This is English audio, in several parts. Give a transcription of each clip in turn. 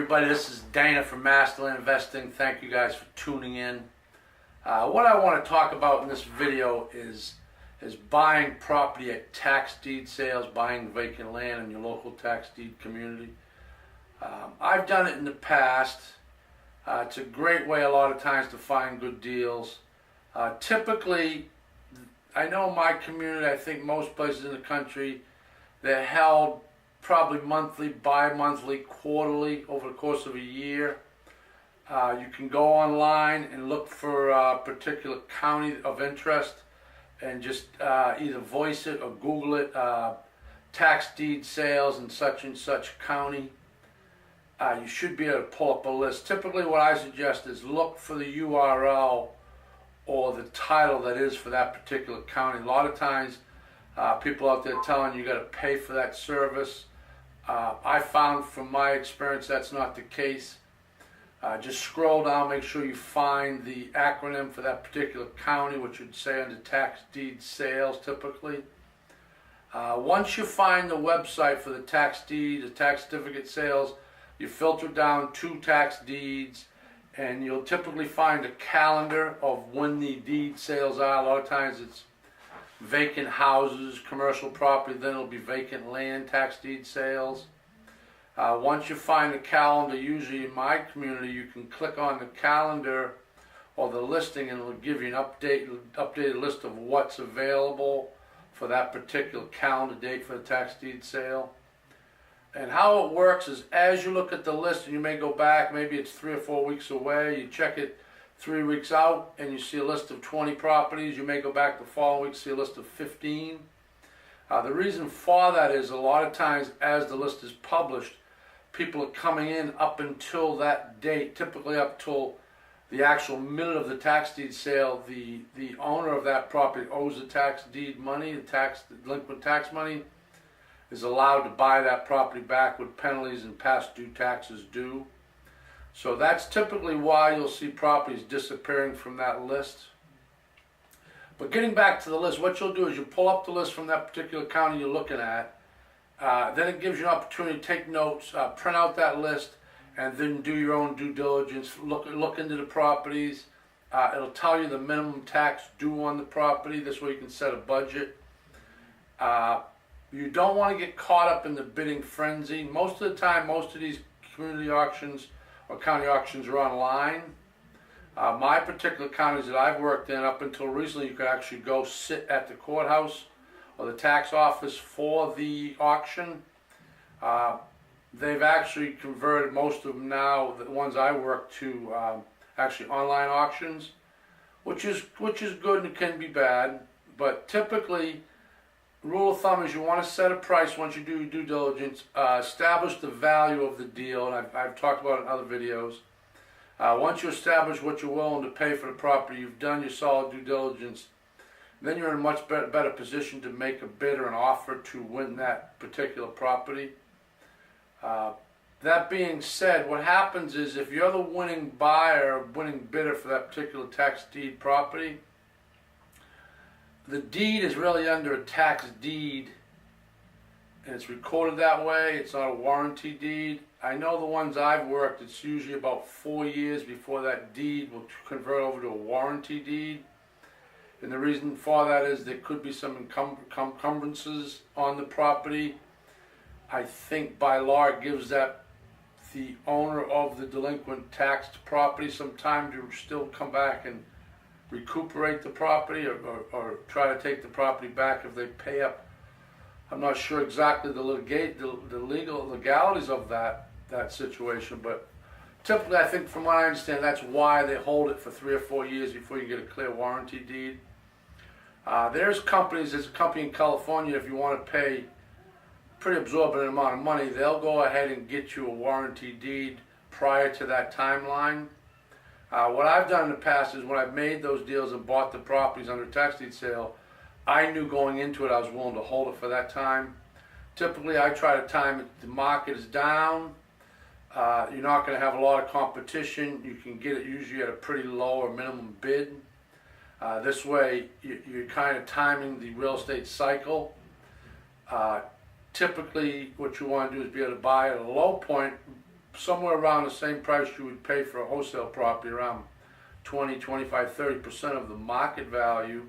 everybody, this is Dana from Masterland Investing. Thank you guys for tuning in. What I want to talk about in this video is buying property at tax deed sales, buying vacant land in your local tax deed community. I've done it in the past. It's a great way a lot of times to find good deals. Typically, I know my community, I think most places in the country, they're held probably monthly, bi-monthly, quarterly over the course of a year. You can go online and look for a particular county of interest and just either voice it or Google it, tax deed sales in such and such county. You should be able to pull up a list. Typically what I suggest is look for the URL or the title that is for that particular county. A lot of times people out there telling you got to pay for that service. I found from my experience that's not the case. Just scroll down, make sure you find the acronym for that particular county, which would say under tax deed sales typically. Once you find the website for the tax deed, the tax certificate sales, you filter down to tax deeds and you'll typically find a calendar of when the deed sales are. A lot of times it's vacant houses, commercial property, then it'll be vacant land, tax deed sales. Once you find the calendar, usually in my community, you can click on the calendar or the listing and it'll give you an updated list of what's available for that particular calendar date for the tax deed sale. And how it works is as you look at the list and you may go back, maybe it's 3 or 4 weeks away, you check it 3 weeks out and you see a list of 20 properties. You may go back the following week, see a list of 15. The reason for that is a lot of times as the list is published, people are coming in up until that date, typically up till the actual minute of the tax deed sale. The owner of that property owes the tax deed money, the delinquent tax money, is allowed to buy that property back with penalties and past due taxes due. So that's typically why you'll see properties disappearing from that list. But getting back to the list, what you'll do is you pull up the list from that particular county you're looking at. Then it gives you an opportunity to take notes, print out that list, and then do your own due diligence. Look into the properties. It'll tell you the minimum tax due on the property. This way you can set a budget. You don't want to get caught up in the bidding frenzy. Most of the time, most of these community auctions or county auctions are online. My particular counties that I've worked in up until recently, you could actually go sit at the courthouse or the tax office for the auction. They've actually converted most of them now, the ones I work, to actually online auctions, which is good and can be bad. But typically, rule of thumb is you want to set a price once you do your due diligence, establish the value of the deal, and I've talked about it in other videos. Once you establish what you're willing to pay for the property, you've done your solid due diligence, then you're in a much better position to make a bid or an offer to win that particular property. That being said, what happens is if you're the winning buyer or winning bidder for that particular tax deed property, the deed is really under a tax deed and it's recorded that way. It's not a warranty deed. I know the ones I've worked, it's usually about 4 years before that deed will convert over to a warranty deed. And the reason for that is there could be some encumbrances on the property. I think by law it gives that the owner of the delinquent taxed property some time to still come back and recuperate the property or try to take the property back if they pay up. I'm not sure exactly the legalities of that situation, but typically I think from what I understand that's why they hold it for 3 or 4 years before you get a clear warranty deed. There's a company in California, if you want to pay pretty absorbent amount of money, they'll go ahead and get you a warranty deed prior to that timeline. What I've done in the past is when I've made those deals and bought the properties under tax deed sale, I knew going into it I was willing to hold it for that time. Typically I try to time it, the market is down, you're not going to have a lot of competition, you can get it usually at a pretty low or minimum bid. This way you're kind of timing the real estate cycle. Typically what you want to do is be able to buy at a low point somewhere around the same price you would pay for a wholesale property, around 20, 25, 30% of the market value.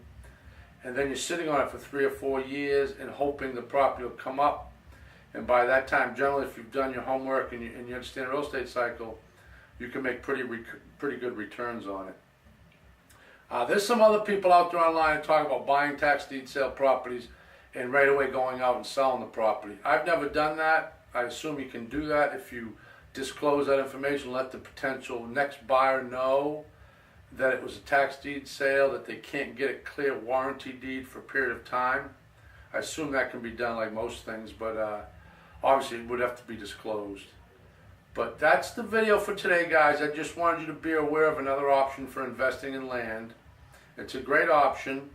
And then you're sitting on it for 3 or 4 years and hoping the property will come up. And by that time, generally, if you've done your homework and you understand the real estate cycle, you can make pretty good returns on it. There's some other people out there online that talk about buying tax deed sale properties and right away going out and selling the property. I've never done that. I assume you can do that if you disclose that information, let the potential next buyer know that it was a tax deed sale, that they can't get a clear warranty deed for a period of time. I assume that can be done like most things, but obviously it would have to be disclosed. But that's the video for today, guys. I just wanted you to be aware of another option for investing in land. It's a great option.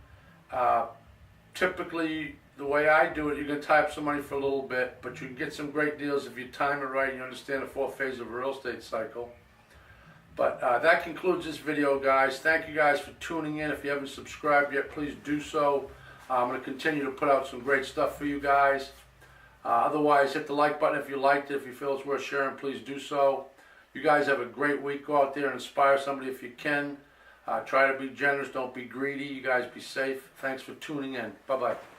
Typically, the way I do it, you can tie up some money for a little bit, but you can get some great deals if you time it right and you understand the 4 phases of a real estate cycle. But that concludes this video, guys. Thank you guys for tuning in. If you haven't subscribed yet, please do so. I'm going to continue to put out some great stuff for you guys. Otherwise, hit the like button if you liked it. If you feel it's worth sharing, please do so. You guys have a great week. Go out there and inspire somebody if you can. Try to be generous. Don't be greedy. You guys be safe. Thanks for tuning in. Bye-bye.